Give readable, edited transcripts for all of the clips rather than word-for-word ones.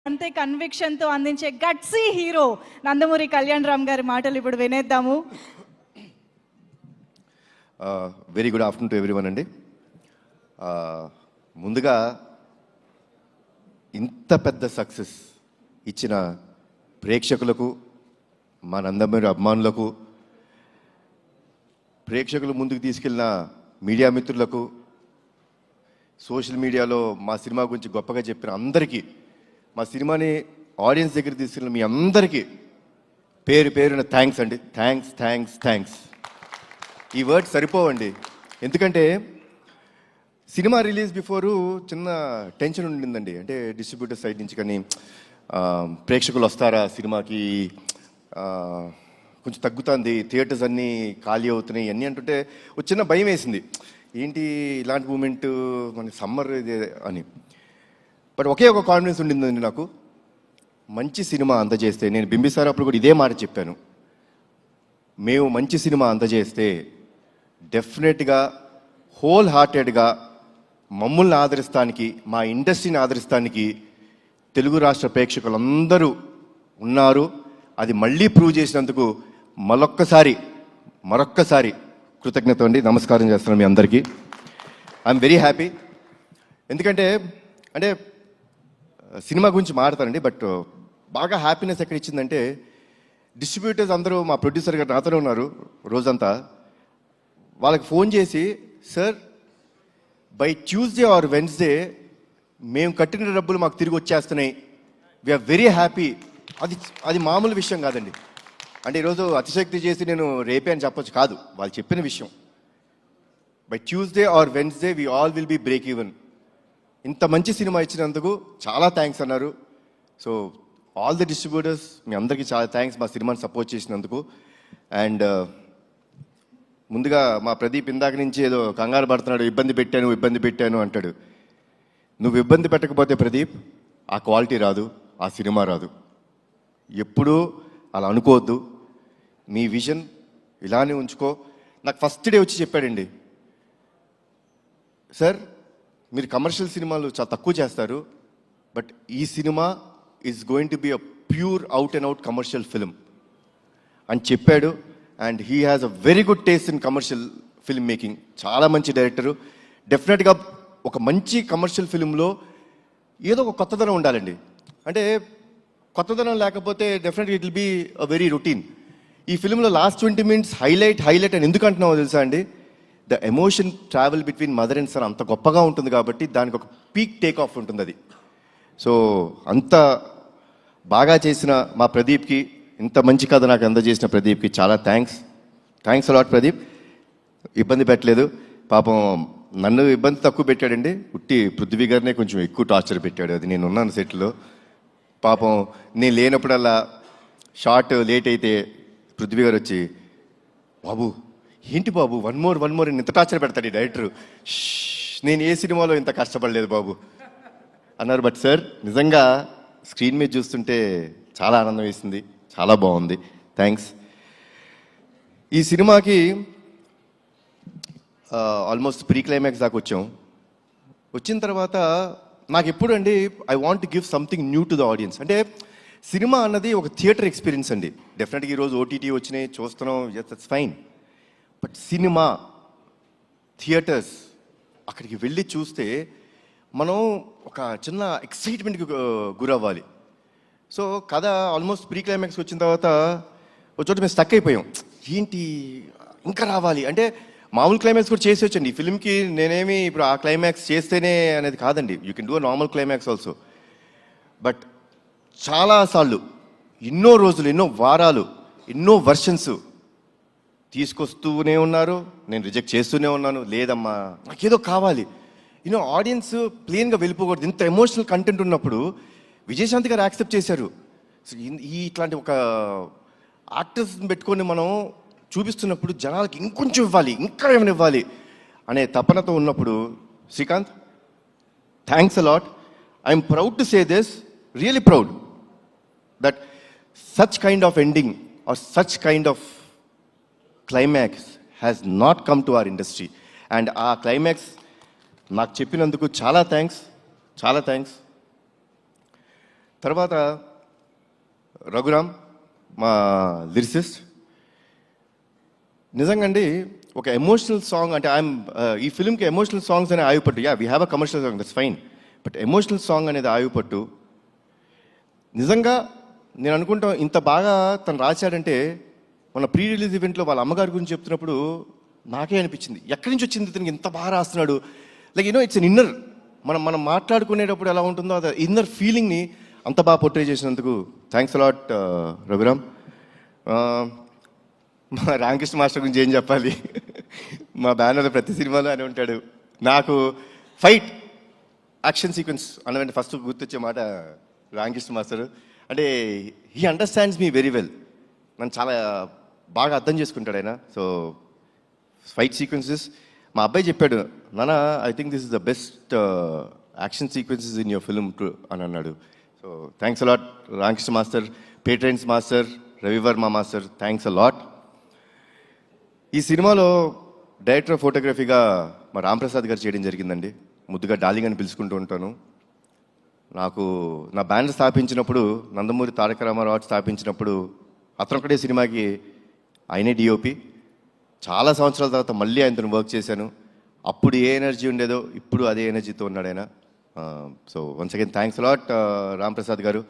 అంతే కన్విక్షన్తో అందించే గట్సీ హీరో నందమూరి కళ్యాణ్ రామ్ గారి మాటలు ఇప్పుడు వినేద్దాము. Very good afternoon to everyone అండి. ముందుగా ఇంత పెద్ద సక్సెస్ ఇచ్చిన ప్రేక్షకులకు, మా నందమూరి అభిమానులకు, ప్రేక్షకులు ముందుకు తీసుకెళ్ళిన మీడియా మిత్రులకు, సోషల్ మీడియాలో మా సినిమా గురించి గొప్పగా చెప్పిన అందరికీ, మా సినిమాని ఆడియన్స్ దగ్గర తీసుకెళ్ళిన మీ అందరికీ పేరు పేరున థ్యాంక్స్ అండి. Thanks thanks thanks. ఈ వర్డ్స్ సరిపోవండి. ఎందుకంటే సినిమా రిలీజ్ బిఫోరు చిన్న టెన్షన్ ఉండిందండి. అంటే డిస్ట్రిబ్యూటర్ సైడ్ నుంచి కానీ ప్రేక్షకులు వస్తారా సినిమాకి, కొంచెం తగ్గుతుంది, థియేటర్స్ అన్నీ ఖాళీ అవుతున్నాయి అన్నీ అంటుంటే ఒక చిన్న భయం వేసింది. ఏంటి ఇలాంటి మూమెంట్ మన సమ్మర్ ఇది అని. బట్ ఒకే ఒక కాన్ఫిడెన్స్ ఉండిందండి నాకు. మంచి సినిమా అందజేస్తే, నేను బింబిసార్ అప్పుడు కూడా ఇదే మాట చెప్పాను, మేము మంచి సినిమా అందజేస్తే డెఫినెట్గా హోల్ హార్టెడ్గా మమ్మల్ని ఆదరిస్తానికి, మా ఇండస్ట్రీని ఆదరిస్తానికి తెలుగు రాష్ట్ర ప్రేక్షకులందరూ ఉన్నారు. అది మళ్ళీ ప్రూవ్ చేసినందుకు మరొక్కసారి కృతజ్ఞత అండి. నమస్కారం చేస్తున్నాను మీ అందరికీ. I'm very happy. ఎందుకంటే సినిమా గురించి మాట్లాడతానండి, బట్ బాగా హ్యాపీనెస్ ఎక్కడ ఇచ్చిందంటే డిస్ట్రిబ్యూటర్స్ అందరూ, మా ప్రొడ్యూసర్ గారు నాతోనే ఉన్నారు రోజంతా, వాళ్ళకి ఫోన్ చేసి, sir by Tuesday or Wednesday మేము కట్టిన డబ్బులు మాకు తిరిగి వచ్చేస్తున్నాయి, వీఆర్ వెరీ హ్యాపీ. అది మామూలు విషయం కాదండి. అంటే ఈరోజు అతిశక్తి చేసి నేను రేపే అని చెప్పొచ్చు కాదు, వాళ్ళు చెప్పిన విషయం. By Tuesday or Wednesday we all will be break even. ఇంత మంచి సినిమా ఇచ్చినందుకు చాలా థ్యాంక్స్ అన్నారు. సో ఆల్ ది డిస్ట్రిబ్యూటర్స్, మీ అందరికీ చాలా థ్యాంక్స్ మా సినిమాని సపోర్ట్ చేసినందుకు. అండ్ ముందుగా మా ప్రదీప్ ఇందాక నుంచి ఏదో కంగారు పడుతున్నాడు, ఇబ్బంది పెట్టాను అంటాడు. నువ్వు ఇబ్బంది పెట్టకపోతే ప్రదీప్ ఆ క్వాలిటీ రాదు, ఆ సినిమా రాదు. ఎప్పుడూ అలా అనుకోవద్దు. మీ విజన్ ఇలానే ఉంచుకో. నాకు ఫస్ట్ డే వచ్చి చెప్పాడండి, సార్ మీరు కమర్షియల్ సినిమాలు చాలా తక్కువ చేస్తారు, బట్ ఈ cinema is going to be a pure out and out commercial film అని చెప్పాడు. And he has a very good taste in commercial film making. చాలా మంచి డైరెక్టరు. డెఫినెట్గా ఒక మంచి కమర్షియల్ ఫిల్మ్లో ఏదో ఒక కొత్తదనం ఉండాలండి. అంటే కొత్తదనం లేకపోతే డెఫినెట్గా it will be a very routine. ఈ ఫిల్మ్లో లాస్ట్ 20 minutes హైలైట్ అని ఎందుకు అంటున్నామో తెలుసా అండి? The emotion travel between mother and son అంత గొప్పగా ఉంటుంది కాబట్టి దానికి ఒక పీక్ టేక్ ఆఫ్ ఉంటుంది అది. సో అంత బాగా చేసిన మా ప్రదీప్కి, ఇంత మంచి కథ నాకు అందజేసిన ప్రదీప్కి చాలా థ్యాంక్స్ అలాట్ ప్రదీప్. ఇబ్బంది పెట్టలేదు పాపం. నన్ను ఇబ్బంది తక్కువ పెట్టాడండి, ఉట్టి పృథ్వీ గారినే కొంచెం ఎక్కువ టార్చర్ పెట్టాడు. అది నేను ఉన్నాను సెట్లో. పాపం నేను లేనప్పుడల్లా షార్ట్ లేట్ అయితే పృథ్వీ గారు వచ్చి, బాబు ఏంటి బాబు వన్ మోర్ ఇంత టార్చర్ పెడతాడు ఈ డైరెక్టర్, నేను ఏ సినిమాలో ఇంత కష్టపడలేదు బాబు అన్నారు. బట్ సార్ నిజంగా స్క్రీన్ మీద చూస్తుంటే చాలా ఆనందం వేసింది, చాలా బాగుంది. థ్యాంక్స్. ఈ సినిమాకి ఆల్మోస్ట్ ప్రీ క్లైమాక్స్ దాకా వచ్చిన తర్వాత నాకు ఎప్పుడు అండి I want to give something new to the audience. అంటే సినిమా అన్నది ఒక థియేటర్ ఎక్స్పీరియన్స్ అండి. డెఫినెట్గా ఈరోజు ఓటీటీ వచ్చినాయి చూస్తున్నాం, yes that's fine. But cinema theatres అక్కడికి వెళ్ళి చూస్తే మనం ఒక చిన్న ఎక్సైట్మెంట్కి గురవ్వాలి. సో కథ ఆల్మోస్ట్ ప్రీ క్లైమాక్స్ వచ్చిన తర్వాత ఒక చోట మేము స్టక్ అయిపోయాం. ఏంటి ఇంకా రావాలి అంటే, మామూలు క్లైమాక్స్ కూడా చేసి వచ్చండి ఈ ఫిల్మ్కి. నేనేమి ఇప్పుడు ఆ క్లైమాక్స్ చేస్తేనే అనేది కాదండి, you can do a normal climax also. But చాలాసార్లు, ఎన్నో రోజులు, ఎన్నో వారాలు, ఎన్నో వర్షన్స్ తీసుకొస్తూనే ఉన్నారు, నేను రిజెక్ట్ చేస్తూనే ఉన్నాను. లేదమ్మా నాకేదో కావాలి, ఆడియన్స్ ప్లెయిన్గా వెళ్ళిపోకూడదు. ఇంత ఎమోషనల్ కంటెంట్ ఉన్నప్పుడు విజయశాంతి గారు యాక్సెప్ట్ చేశారు. ఇట్లాంటి ఒక యాక్టర్స్ని పెట్టుకొని మనం చూపిస్తున్నప్పుడు జనాలకి ఇంకొంచెం ఇవ్వాలి, ఇంకా ఏమైనా ఇవ్వాలి అనే తపనతో ఉన్నప్పుడు, Srikanth thanks a lot. I'm proud to say this, really proud that such kind of ending or such kind of climax has not come to our industry. And ఆ క్లైమాక్స్ నాకు చెప్పినందుకు చాలా థ్యాంక్స్. తర్వాత రఘురామ్ మా లిరిసిస్ట్. నిజంగా అండి ఒక ఎమోషనల్ సాంగ్ అంటే ఈ ఫిల్మ్కి ఎమోషనల్ సాంగ్స్ అనే ఆయుపట్టు. We have a commercial song, that's fine. But emotional song అనేది ఆయుపట్టు. నిజంగా నేను అనుకుంటాం ఇంత బాగా తను రాశాడంటే మన ప్రీ రిలీజ్ ఈవెంట్లో వాళ్ళ అమ్మగారి గురించి చెప్తున్నప్పుడు నాకే అనిపించింది, ఎక్కడి నుంచి వచ్చింది ఇతనికి ఇంత బాగా రాస్తున్నాడు. లైక్ ఇట్స్ అన్ ఇన్నర్, మనం మాట్లాడుకునేటప్పుడు ఎలా ఉంటుందో అది ఇన్నర్ ఫీలింగ్ని అంత బాగా పోర్ట్రే చేసినందుకు థ్యాంక్స్ అలాట్ రఘురామ్. మా రామకృష్ణ మాస్టర్ గురించి ఏం చెప్పాలి, మా బ్యానర్లో ప్రతి సినిమాలో అని ఉంటాడు. నాకు ఫైట్ యాక్షన్ సీక్వెన్స్ అన్నదంటే ఫస్ట్ గుర్తొచ్చే మాట రామకృష్ణ మాస్టర్. అంటే he understands me very well, నన్ను చాలా బాగా అర్థం చేసుకుంటాడు ఆయన. సో ఫైట్ సీక్వెన్సెస్ మా అబ్బాయి చెప్పాడు, నాన్న I think this is the best action sequences in your film అని అన్నాడు. So thanks a lot Ramakrishna master, Peter Hein master, Ravivarma master, thanks a lot. ఈ సినిమాలో డైరెక్టర్ ఆఫ్ ఫోటోగ్రఫీగా మా రాంప్రసాద్ గారు చేయడం జరిగిందండి. ముద్దుగా డార్లింగ్ అని పిలుచుకుంటూ ఉంటాను. నాకు నా బ్యాండ్ స్థాపించినప్పుడు, నందమూరి తారక రామారావు స్థాపించినప్పుడు అతను ఒకటే సినిమాకి ఆయనే డిఓపి. చాలా సంవత్సరాల తర్వాత మళ్ళీ ఆయనతో వర్క్ చేశాను. అప్పుడు ఏ ఎనర్జీ ఉండేదో ఇప్పుడు అదే ఎనర్జీతో ఉన్నాడు ఆయన. So once again thanks a lot Ramprasad గారు.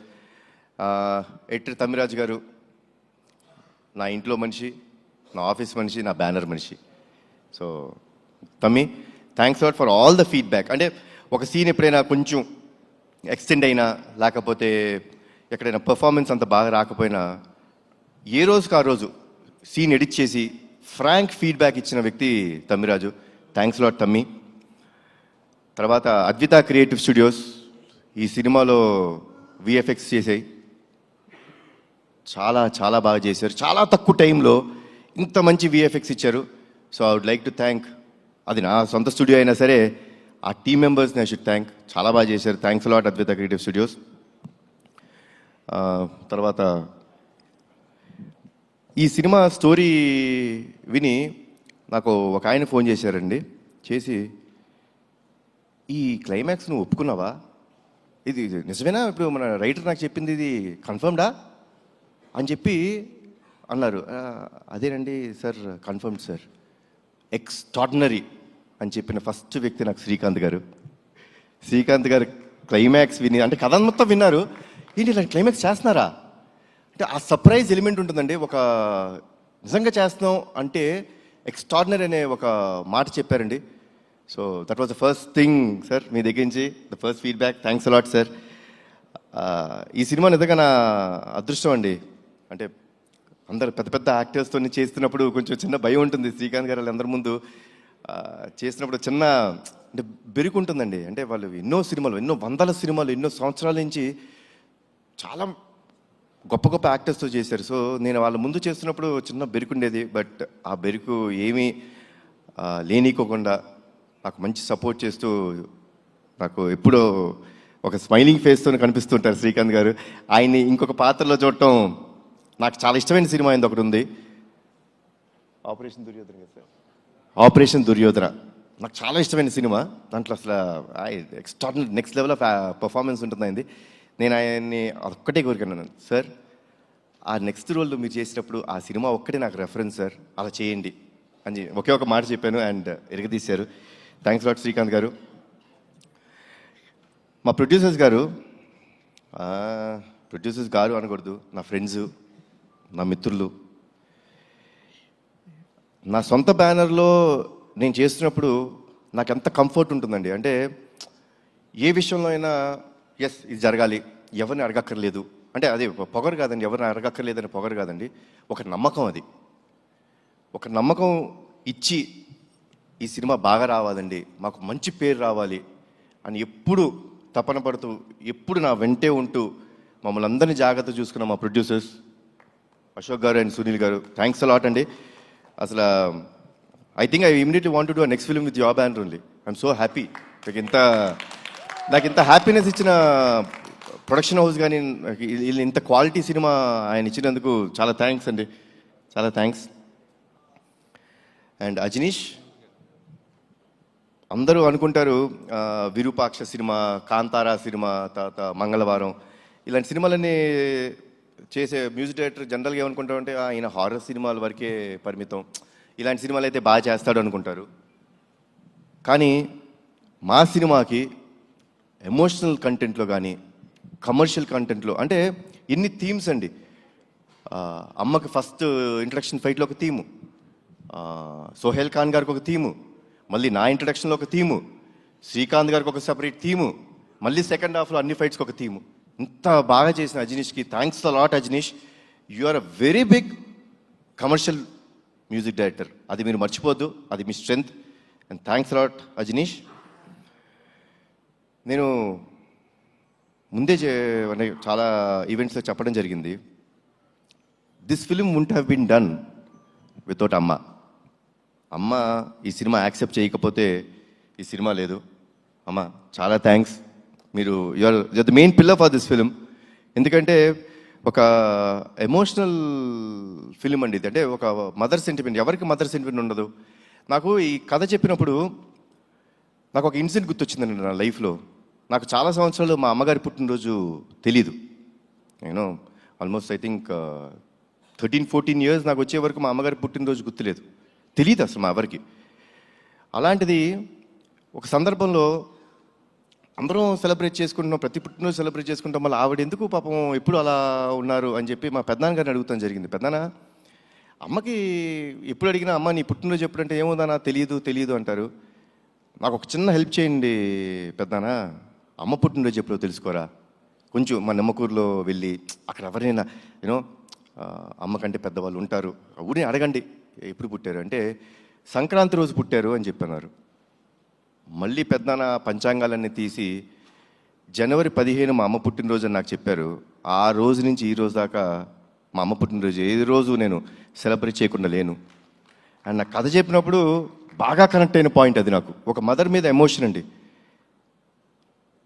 ఎడిటర్ తమ్మిరాజు గారు నా ఇంట్లో మనిషి, నా ఆఫీస్ మనిషి, నా బ్యానర్ మనిషి. సో తమ్మి thanks a lot for all the feedback. అంటే ఒక సీన్ ఎప్పుడైనా కొంచెం ఎక్స్టెండ్ అయినా లేకపోతే ఎక్కడైనా పర్ఫార్మెన్స్ అంత బాగా రాకపోయినా ఏ రోజుకి ఆ రోజు సీన్ ఎడిట్ చేసి ఫ్రాంక్ ఫీడ్బ్యాక్ ఇచ్చిన వ్యక్తి తమ్మిరాజు. థ్యాంక్స్ లాట్ తమ్మి. తర్వాత అద్విత క్రియేటివ్ స్టూడియోస్ ఈ సినిమాలో విఎఫ్ఎక్స్ చేసాయి, చాలా చాలా బాగా చేశారు. చాలా తక్కువ టైంలో ఇంత మంచి విఎఫ్ఎక్స్ ఇచ్చారు. So I would like to thank, అది నా సొంత స్టూడియో అయినా సరే ఆ టీమ్ మెంబర్స్ని ఐ షుడ్ థ్యాంక్. చాలా బాగా చేశారు. Thanks a lot Advitha creative studios. తర్వాత ఈ సినిమా స్టోరీ విని నాకు ఒక ఆయన ఫోన్ చేశారండి. చేసి ఈ క్లైమాక్స్ నువ్వు ఒప్పుకున్నావా, ఇది నిజమేనా, ఇప్పుడు మన రైటర్ నాకు చెప్పింది ఇది కన్ఫర్మ్డా అని చెప్పి అన్నారు. అదేనండి సార్, కన్ఫర్మ్ సార్, ఎక్స్ట్రాడినరీ అని చెప్పిన ఫస్ట్ వ్యక్తి నాకు శ్రీకాంత్ గారు. శ్రీకాంత్ గారు క్లైమాక్స్ విని, అంటే కథ మొత్తం విన్నారు, ఏంటి ఇలా క్లైమాక్స్ చేస్తున్నారా అంటే ఆ సర్ప్రైజ్ ఎలిమెంట్ ఉంటుందండి. ఒక నిజంగా చేస్తున్నాం అంటే ఎక్స్ట్రాడినరీ అనే ఒక మాట చెప్పారండి. So that was the first thing sir, మీ దగ్గర నుంచి the first feedback. Thanks a lot sir. ఈ సినిమా నిజంగా నా అదృష్టం అండి. అంటే అందరు పెద్ద పెద్ద యాక్టర్స్తో చేస్తున్నప్పుడు కొంచెం చిన్న భయం ఉంటుంది. శ్రీకాంత్ గారు అందరి ముందు చేసినప్పుడు చిన్న అంటే బెరుకు ఉంటుందండి. అంటే వాళ్ళు ఎన్నో సినిమాలు, ఎన్నో వందల సినిమాలు, ఎన్నో సంవత్సరాల నుంచి చాలా గొప్ప గొప్ప యాక్టర్స్తో చేశారు. సో నేను వాళ్ళ ముందు చేస్తున్నప్పుడు చిన్న బెరుకు ఉండేది. బట్ ఆ బెరుకు ఏమీ లేనీకోకుండా నాకు మంచి సపోర్ట్ చేస్తూ నాకు ఎప్పుడూ ఒక స్మైలింగ్ ఫేస్తో కనిపిస్తుంటారు శ్రీకాంత్ గారు. ఆయన్ని ఇంకొక పాత్రలో చూడటం నాకు చాలా ఇష్టమైన సినిమా అయింది ఒకటి ఉంది, ఆపరేషన్ దుర్యోధన కదా సార్. ఆపరేషన్ దుర్యోధన నాకు చాలా ఇష్టమైన సినిమా. దాంట్లో అసలు extraordinary next level of performance ఉంటుందండి. నేను ఆయన్ని ఒక్కటే కోరికన్నాను, సార్ ఆ నెక్స్ట్ రోల్ మీరు చేసినప్పుడు ఆ సినిమా ఒక్కటే నాకు రెఫరెన్స్ సార్, అలా చేయండి అని ఒకే ఒక మాట చెప్పాను అండ్ ఎరగదీశారు. థ్యాంక్స్ లాట్ శ్రీకాంత్ గారు. మా ప్రొడ్యూసర్స్ గారు అనకూడదు, నా ఫ్రెండ్స్, నా మిత్రులు. నా సొంత బ్యానర్లో నేను చేస్తున్నప్పుడు నాకు ఎంత కంఫర్ట్ ఉంటుందండి. అంటే ఏ విషయంలో అయినా ఎస్ ఇది జరగాలి, ఎవరిని అడగక్కర్లేదు అంటే అది పొగరు కాదండి, ఎవరిని అడగక్కర్లేదని పొగరు కాదండి, ఒక నమ్మకం. అది ఒక నమ్మకం ఇచ్చి ఈ సినిమా బాగా రావాలండి, మాకు మంచి పేరు రావాలి అని ఎప్పుడు తపన పడుతూ ఎప్పుడు నా వెంటే ఉంటూ మమ్మల్ని అందరినీ జాగ్రత్త చూసుకున్న మా ప్రొడ్యూసర్స్ అశోక్ గారు అండ్ సునీల్ గారు, థ్యాంక్స్ అలాట్ అండి. అసలు I think I immediately want to do next film with your banner only. I'm so happy. నాకు ఇంత హ్యాపీనెస్ ఇచ్చిన ప్రొడక్షన్ హౌస్ కానీ ఇంత క్వాలిటీ సినిమా ఆయన ఇచ్చినందుకు చాలా థ్యాంక్స్ అండి, చాలా థ్యాంక్స్. అండ్ అజనీష్, అందరూ అనుకుంటారు విరూపాక్ష సినిమా, కాంతారా సినిమా, తర్వాత మంగళవారం ఇలాంటి సినిమాలన్నీ చేసే మ్యూజిక్ డైరెక్టర్ జనరల్గా ఏమనుకుంటారంటే ఈయన హారర్ సినిమాల వరకే పరిమితం, ఇలాంటి సినిమాలు అయితే బాగా చేస్తాడు అనుకుంటారు. కానీ మా సినిమాకి ఎమోషనల్ కంటెంట్లో కానీ కమర్షియల్ కంటెంట్లో అంటే ఎన్ని థీమ్స్ అండి. అమ్మకి ఫస్ట్ ఇంట్రడక్షన్ ఫైట్లో ఒక థీము, సోహెల్ ఖాన్ గారికి ఒక థీము, మళ్ళీ నా ఇంట్రడక్షన్లో ఒక థీము, శ్రీకాంత్ గారికి ఒక సెపరేట్ థీము, మళ్ళీ సెకండ్ హాఫ్లో అన్ని ఫైట్స్కి ఒక థీము. ఇంత బాగా చేసిన అజనీష్కి thanks a lot. Ajaneesh, you are a very big commercial music director, అది మీరు మర్చిపోద్దు, అది మీ strength. And thanks a lot Ajaneesh. నేను ముందే చాలా ఈవెంట్స్లో చెప్పడం జరిగింది, this film won't have been done without Amma. అమ్మ ఈ సినిమా యాక్సెప్ట్ చేయకపోతే ఈ సినిమా లేదు. అమ్మ చాలా థ్యాంక్స్, మీరు you're the main pillar for this film. ఎందుకంటే ఒక ఎమోషనల్ ఫిలిం అండి ఇది, అంటే ఒక మదర్ సెంటిమెంట్. ఎవరికి మదర్ సెంటిమెంట్ ఉండదు? నాకు ఈ కథ చెప్పినప్పుడు నాకు ఒక ఇన్సిడెంట్ గుర్తొచ్చిందండి నా లైఫ్లో. నాకు చాలా సంవత్సరాలు మా అమ్మగారి పుట్టినరోజు తెలీదు. నేను ఆల్మోస్ట్ ఐ థింక్ 13-14 years నాకు వచ్చే వరకు మా అమ్మగారి పుట్టినరోజు గుర్తులేదు, తెలియదు అసలు మా ఎవరికి. అలాంటిది ఒక సందర్భంలో అందరం సెలబ్రేట్ చేసుకుంటున్నాం, ప్రతి పుట్టినరోజు సెలబ్రేట్ చేసుకుంటాం, మళ్ళీ ఆవిడ ఎందుకు పాపం ఎప్పుడు అలా ఉన్నారు అని చెప్పి మా పెద్దనాన్న గారిని అడుగుతాం జరిగింది. పెద్దనాన్న, అమ్మకి ఎప్పుడు అడిగినా అమ్మ నీ పుట్టినరోజు ఎప్పుడంటే ఏముందన్నా తెలియదు అంటారు. నాకు ఒక చిన్న హెల్ప్ చేయండి పెద్దనాన్న, అమ్మ పుట్టినరోజు ఎప్పుడో తెలుసుకోరా, కొంచెం మా నిమ్మకూరులో వెళ్ళి అక్కడ ఎవరైనా యూనో అమ్మ కంటే పెద్దవాళ్ళు ఉంటారు, ఊరిని అడగండి ఎప్పుడు పుట్టారు అంటే సంక్రాంతి రోజు పుట్టారు అని చెప్పన్నారు. మళ్ళీ పెద్దనాన్న పంచాంగాలన్నీ తీసి జనవరి 15 మా అమ్మ పుట్టినరోజు అని నాకు చెప్పారు. ఆ రోజు నుంచి ఈ రోజు దాకా మా అమ్మ పుట్టినరోజు ఏ రోజు నేను సెలబ్రేట్ చేయకుండా లేను. అండ్ నాకు కథ చెప్పినప్పుడు బాగా కనెక్ట్ అయిన పాయింట్ అది. నాకు ఒక మదర్ మీద ఎమోషన్ అండి.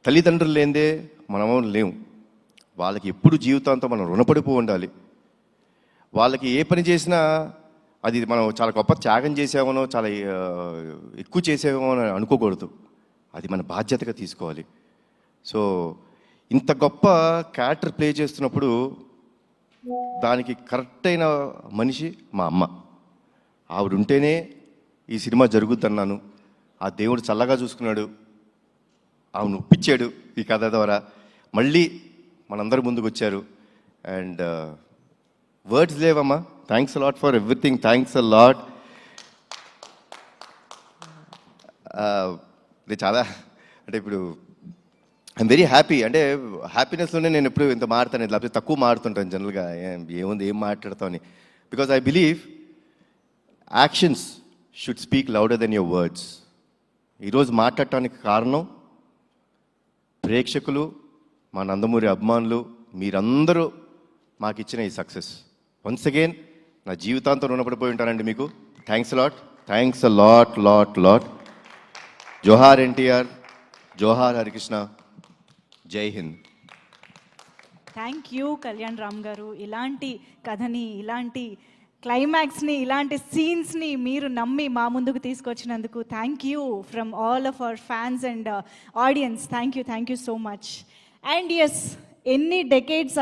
తల్లిదండ్రులు లేనిదే మనము లేము. వాళ్ళకి ఎప్పుడు జీవితాంతం మనం రుణపడిపో ఉండాలి. వాళ్ళకి ఏ పని చేసినా అది మనం చాలా గొప్ప త్యాగం చేసామనో చాలా ఎక్కువ చేసామో అని అనుకోకూడదు, అది మన బాధ్యతగా తీసుకోవాలి. సో ఇంత గొప్ప క్యారెక్టర్ ప్లే చేస్తున్నప్పుడు దానికి కరెక్ట్ అయిన మనిషి మా అమ్మ. ఆవిడ ఉంటేనే ఈ సినిమా జరుగుద్దన్నాను. ఆ దేవుడు చల్లగా చూసుకున్నాడు, ఆమెను ఒప్పించాడు ఈ కథ ద్వారా. మళ్ళీ మనందరి ముందుకు వచ్చారు. అండ్ వర్డ్స్ లేవమ్మా, thanks a lot for everything, thanks a lot. ఇది చాలా అంటే ఇప్పుడు ఐఎమ్ వెరీ హ్యాపీ. అంటే హ్యాపీనెస్లోనే నేను ఎప్పుడు ఇంత మాడతాను, లేకపోతే తక్కువ మాడుతుంటాను జనరల్గా, ఏముంది ఏం మాట్లాడతామని. Because I believe actions should speak louder than your words. ఈరోజు మాట్లాడటానికి కారణం ప్రేక్షకులు, మా నందమూరి అభిమానులు, మీరందరూ మాకు ఇచ్చిన ఈ సక్సెస్. వన్స్ అగైన్ నా జీవితాంతం రుణపడిపోయి ఉంటానండి మీకు. Thanks lot, thanks a lot lot lot. జోహార్ ఎన్టీఆర్, జోహార్ హరికృష్ణ, జై హింద్. Thank you Kalyan Ram garu. ఇలాంటి కథని, ఇలాంటి క్లైమాక్స్ని, ఇలాంటి సీన్స్ని మీరు నమ్మి మా ముందుకు తీసుకొచ్చినందుకు thank you from all of our fans and audience. Thank you so much. And yes, ఎన్ని డెకేడ్స్